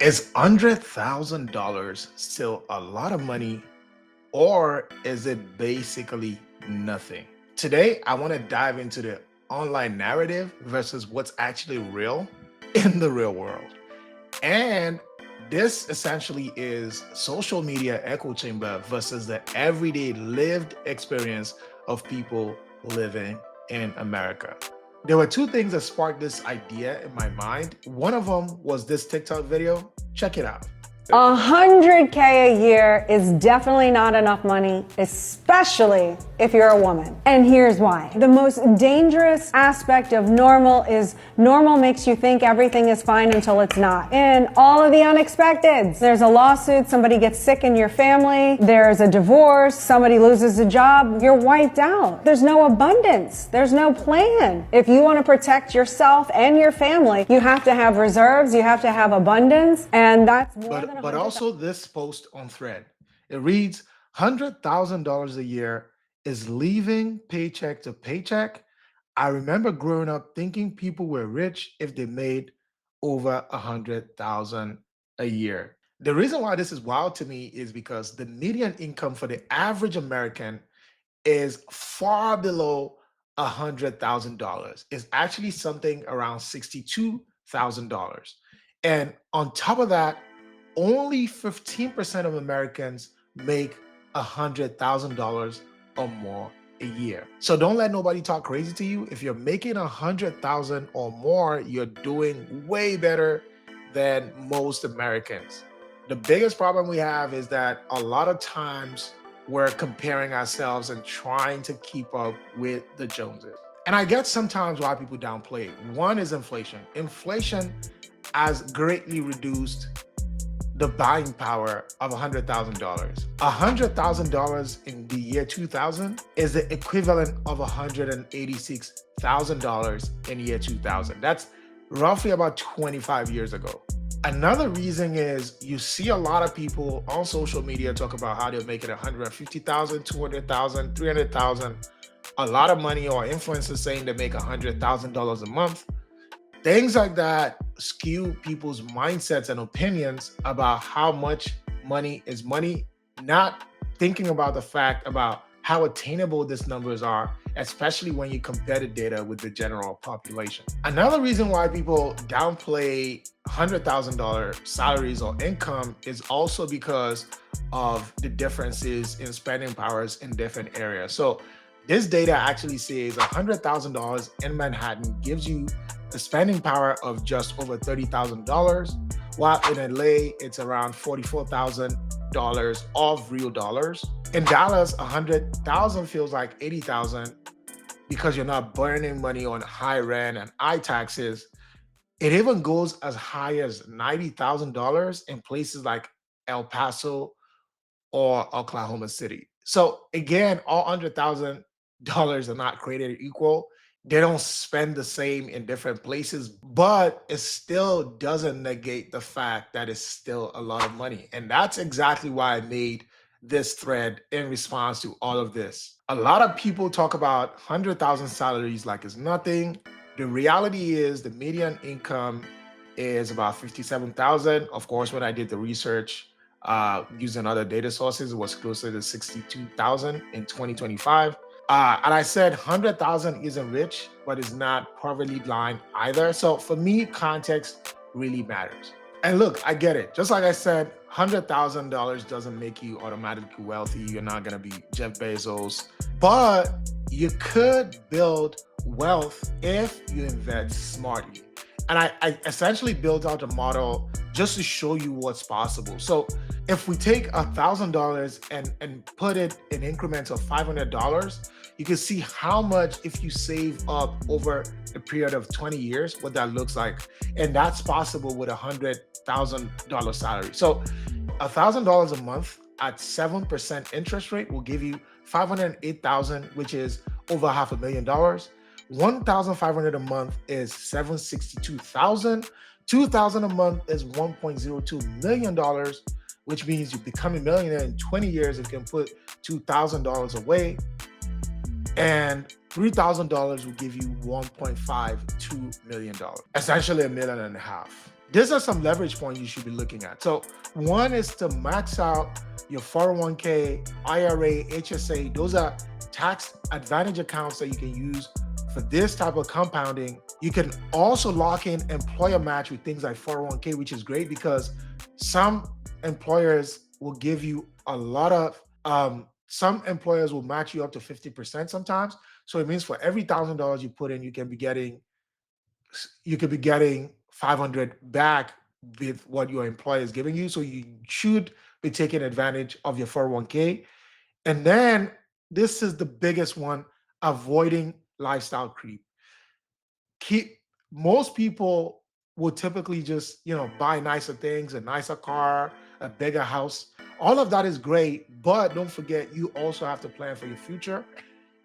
Is $100,000 still a lot of money, or is it basically nothing? Today, I want to dive into the online narrative versus what's actually real in the real world. And this essentially is social media echo chamber versus the everyday lived experience of people living in America. There were two things that sparked this idea in my mind. One of them was this TikTok video. Check it out. 100K a year is definitely not enough money, especially if you're a woman. And here's why. The most dangerous aspect of normal is normal makes you think everything is fine until it's not. And all of the unexpecteds. There's a lawsuit, somebody gets sick in your family, there's a divorce, somebody loses a job, you're wiped out. There's no abundance. There's no plan. If you want to protect yourself and your family, you have to have reserves, you have to have abundance, and that's more than But also this post on Thread. It reads, $100,000 a year is leaving paycheck to paycheck. I remember growing up thinking people were rich if they made over 100,000 a year. The reason why this is wild to me is because the median income for the average American is far below $100,000. It's actually something around $62,000. And on top of that, only 15% of Americans make $100,000 or more a year. So don't let nobody talk crazy to you. If you're making 100,000 or more, you're doing way better than most Americans. The biggest problem we have is that a lot of times we're comparing ourselves and trying to keep up with the Joneses. And I get sometimes why people downplay it. One is inflation. Inflation has greatly reduced the buying power of $100,000. $100,000 in the year 2000 is the equivalent of $186,000 in year 2000. That's roughly about 25 years ago. Another reason is you see a lot of people on social media talk about how they're making 150,000, 200,000, 300,000, a lot of money, or influencers saying they make $100,000 a month. Things like that skew people's mindsets and opinions about how much money is money, not thinking about the fact about how attainable these numbers are, especially when you compare the data with the general population. Another reason why people downplay $100,000 salaries or income is also because of the differences in spending powers in different areas. So this data actually says $100,000 in Manhattan gives you a spending power of just over $30,000, while in LA, it's around $44,000 of real dollars. In Dallas, 100,000 feels like 80,000 because you're not burning money on high rent and high taxes. It even goes as high as $90,000 in places like El Paso or Oklahoma City. So again, all $100,000 are not created equal. They don't spend the same in different places, but it still doesn't negate the fact that it's still a lot of money. And that's exactly why I made this thread in response to all of this. A lot of people talk about 100,000 salaries like it's nothing. The reality is the median income is about 57,000. Of course, when I did the research using other data sources, it was closer to 62,000 in 2025. And I said 100,000 isn't rich, but it's not poverty line either. So for me, context really matters. And look, I get it. Just like I said, $100,000 doesn't make you automatically wealthy. You're not going to be Jeff Bezos, but you could build wealth if you invest smartly. And I essentially built out a model just to show you what's possible. So if we take $1,000 and put it in increments of $500, you can see how much if you save up over a period of 20 years, what that looks like. And that's possible with $100,000 salary. So $1,000 a month at 7% interest rate will give you 508,000, which is over $500,000. 1,500 a month is 762,000. 2,000 a month is $1.02 million, which means you become a millionaire in 20 years if you can put $2,000 away. And $3,000 will give you $1.52 million, essentially $1.5 million. These are some leverage points you should be looking at. So one is to max out your 401k, IRA, HSA. Those are tax advantage accounts that you can use for this type of compounding. You can also lock in employer match with things like 401k, which is great because some employers will give you a lot of, some employers will match you up to 50% sometimes. So it means for every $1,000 you put in, you could be getting 500 back with what your employer is giving you. So you should be taking advantage of your 401k. And then this is the biggest one, avoiding lifestyle creep. Keep Most people will typically just, buy nicer things, a nicer car, a bigger house. All of that is great, but don't forget you also have to plan for your future,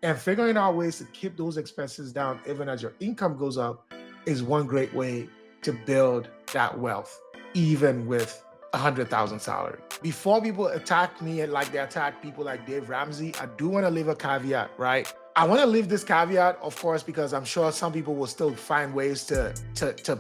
and figuring out ways to keep those expenses down even as your income goes up is one great way to build that wealth, even with 100,000 salary. Before people attack me like they attack people like Dave Ramsey, I do want to leave a caveat, right? I want to leave this caveat, of course, because I'm sure some people will still find ways to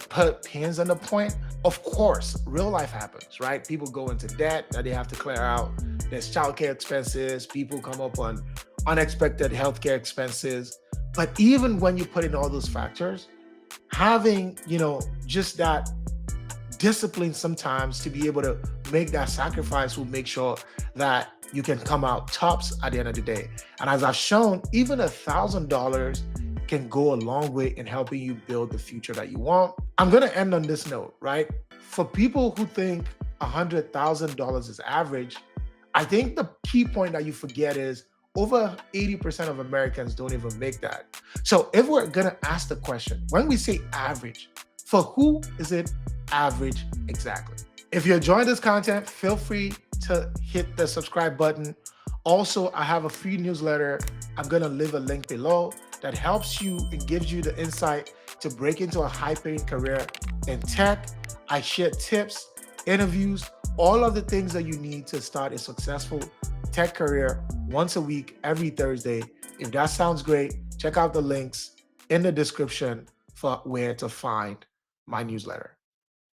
put pins on the point. Of course, real life happens, right? People go into debt that they have to clear out. There's childcare expenses. People come up on unexpected healthcare expenses. But even when you put in all those factors, having, just that discipline sometimes to be able to make that sacrifice will make sure that you can come out tops at the end of the day. And as I've shown, even $1,000 can go a long way in helping you build the future that you want. I'm gonna end on this note, right? For people who think $100,000 is average, I think the key point that you forget is over 80% of Americans don't even make that. So if we're gonna ask the question, when we say average, for who is it average exactly? If you're enjoying this content, feel free to hit the subscribe button. Also, I have a free newsletter. I'm gonna leave a link below that helps you and gives you the insight to break into a high-paying career in tech. I share tips, interviews, all of the things that you need to start a successful tech career once a week, every Thursday. If that sounds great, check out the links in the description for where to find my newsletter.